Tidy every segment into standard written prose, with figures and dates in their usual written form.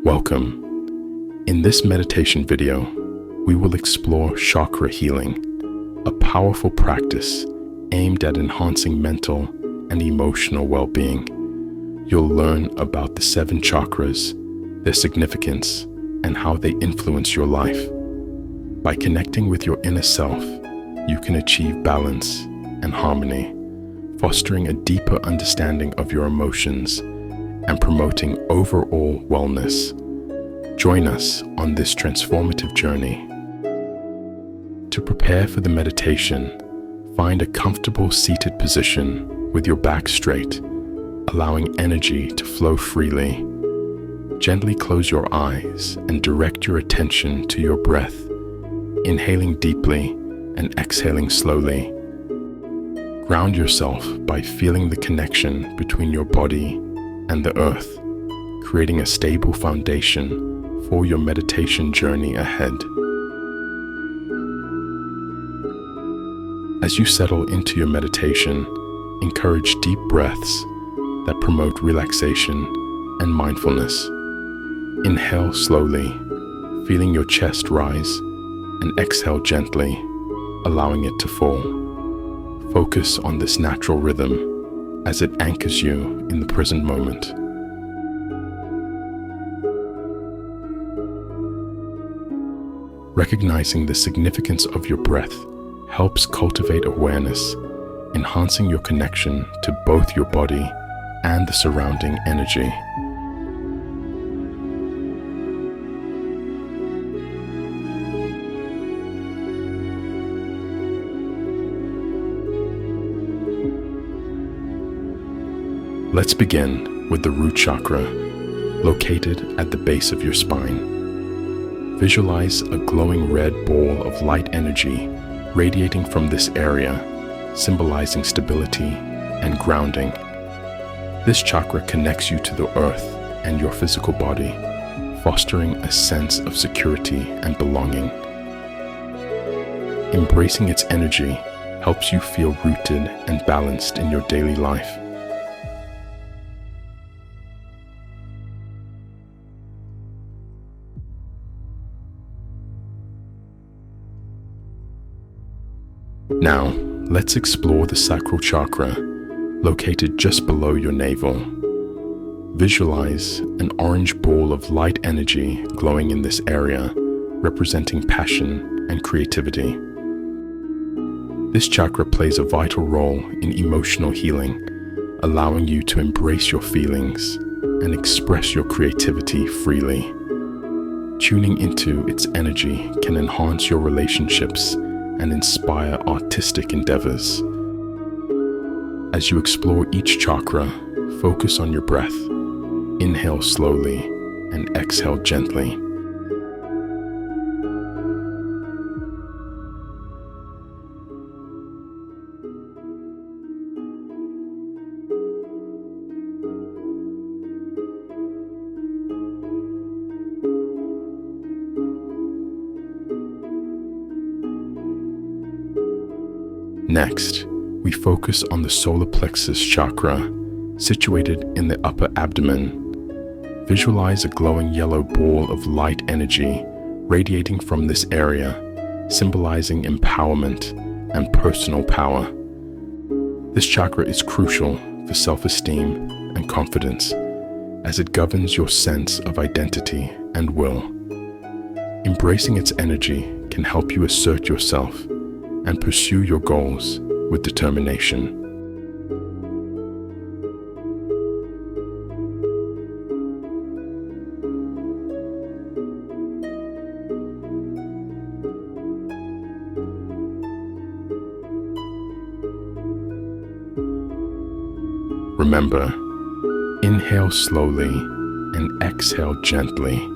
Welcome. In this meditation video, we will explore chakra healing, a powerful practice aimed at enhancing mental and emotional well-being. You'll learn about the 7 chakras, their significance, and how they influence your life. By connecting with your inner self, you can achieve balance and harmony, fostering a deeper understanding of your emotions and promoting overall wellness. Join us on this transformative journey. To prepare for the meditation, find a comfortable seated position with your back straight, allowing energy to flow freely. Gently close your eyes and direct your attention to your breath, inhaling deeply and exhaling slowly. Ground yourself by feeling the connection between your body and the earth, creating a stable foundation for your meditation journey ahead. As you settle into your meditation, encourage deep breaths that promote relaxation and mindfulness. Inhale slowly, feeling your chest rise, and exhale gently, allowing it to fall. Focus on this natural rhythm as it anchors you in the present moment. Recognizing the significance of your breath helps cultivate awareness, enhancing your connection to both your body and the surrounding energy. Let's begin with the root chakra, located at the base of your spine. Visualize a glowing red ball of light energy radiating from this area, symbolizing stability and grounding. This chakra connects you to the earth and your physical body, fostering a sense of security and belonging. Embracing its energy helps you feel rooted and balanced in your daily life. Now, let's explore the sacral chakra, located just below your navel. Visualize an orange ball of light energy glowing in this area, representing passion and creativity. This chakra plays a vital role in emotional healing, allowing you to embrace your feelings and express your creativity freely. Tuning into its energy can enhance your relationships and inspire artistic endeavors. As you explore each chakra, focus on your breath. Inhale slowly and exhale gently. Next, we focus on the solar plexus chakra, situated in the upper abdomen. Visualize a glowing yellow ball of light energy radiating from this area, symbolizing empowerment and personal power. This chakra is crucial for self-esteem and confidence, as it governs your sense of identity and will. Embracing its energy can help you assert yourself and pursue your goals with determination. Remember, inhale slowly and exhale gently.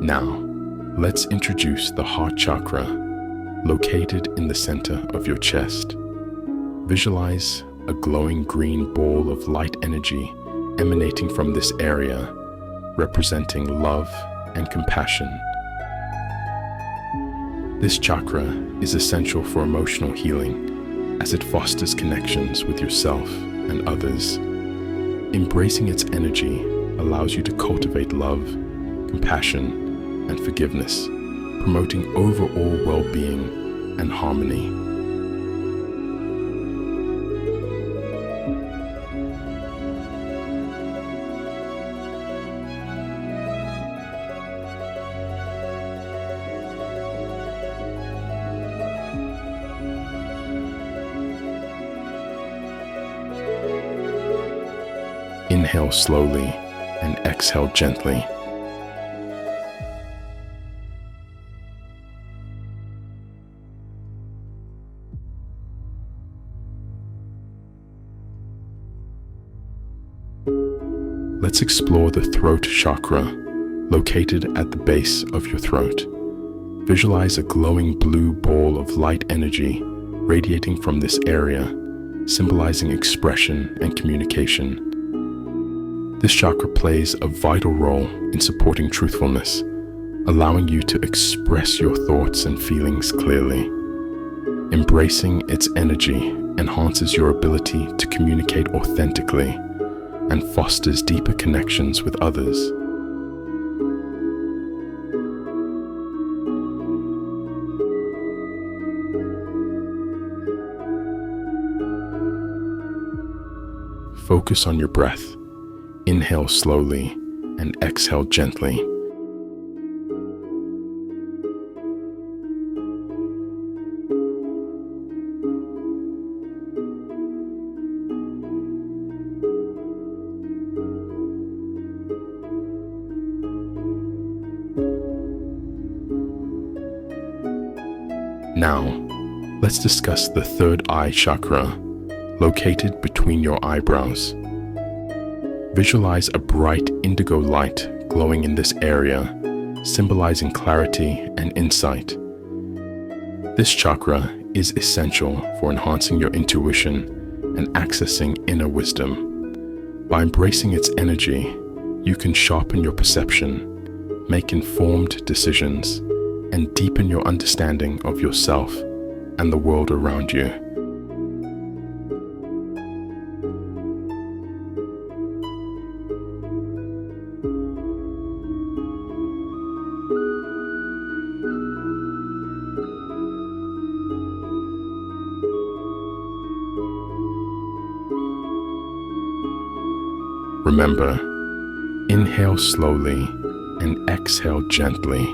Now, let's introduce the heart chakra, located in the center of your chest. Visualize a glowing green ball of light energy emanating from this area, representing love and compassion. This chakra is essential for emotional healing as it fosters connections with yourself and others. Embracing its energy allows you to cultivate love, compassion, and forgiveness, promoting overall well-being and harmony. Inhale slowly and exhale gently. Let's explore the throat chakra, located at the base of your throat. Visualize a glowing blue ball of light energy radiating from this area, symbolizing expression and communication. This chakra plays a vital role in supporting truthfulness, allowing you to express your thoughts and feelings clearly. Embracing its energy enhances your ability to communicate authentically and fosters deeper connections with others. Focus on your breath. Inhale slowly and exhale gently. Now, let's discuss the third eye chakra, located between your eyebrows. Visualize a bright indigo light glowing in this area, symbolizing clarity and insight. This chakra is essential for enhancing your intuition and accessing inner wisdom. By embracing its energy, you can sharpen your perception, make informed decisions, and deepen your understanding of yourself and the world around you. Remember, inhale slowly and exhale gently.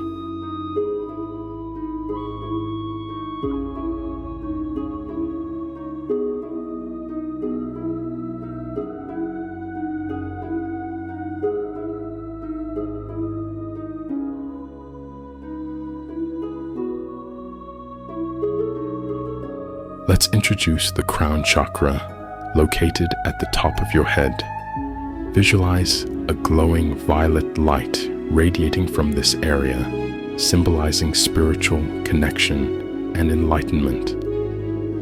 Let's introduce the crown chakra, located at the top of your head. Visualize a glowing violet light radiating from this area, symbolizing spiritual connection and enlightenment.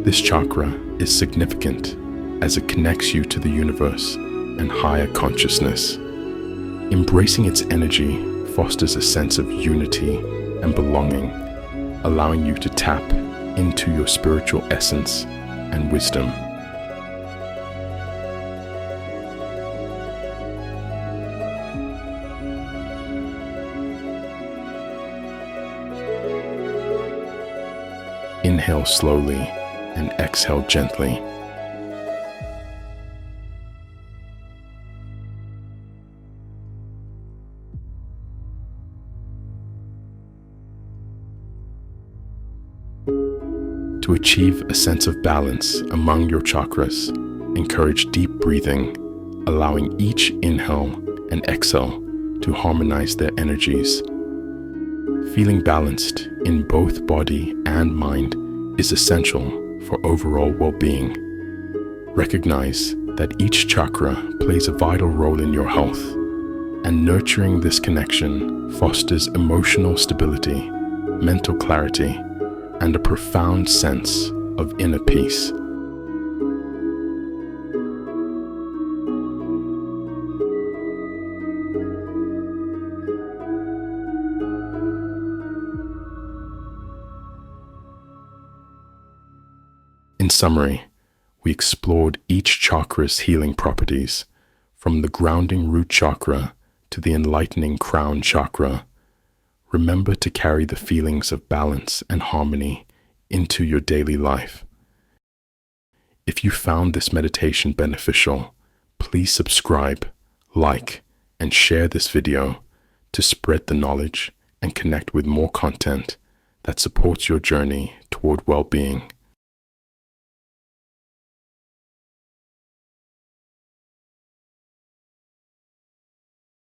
This chakra is significant as it connects you to the universe and higher consciousness. Embracing its energy fosters a sense of unity and belonging, allowing you to tap into your spiritual essence and wisdom. Inhale slowly and exhale gently. To achieve a sense of balance among your chakras, encourage deep breathing, allowing each inhale and exhale to harmonize their energies. Feeling balanced in both body and mind is essential for overall well-being. Recognize that each chakra plays a vital role in your health, and nurturing this connection fosters emotional stability, mental clarity, and a profound sense of inner peace. In summary, we explored each chakra's healing properties, from the grounding root chakra to the enlightening crown chakra. Remember to carry the feelings of balance and harmony into your daily life. If you found this meditation beneficial, please subscribe, like, and share this video to spread the knowledge and connect with more content that supports your journey toward well-being.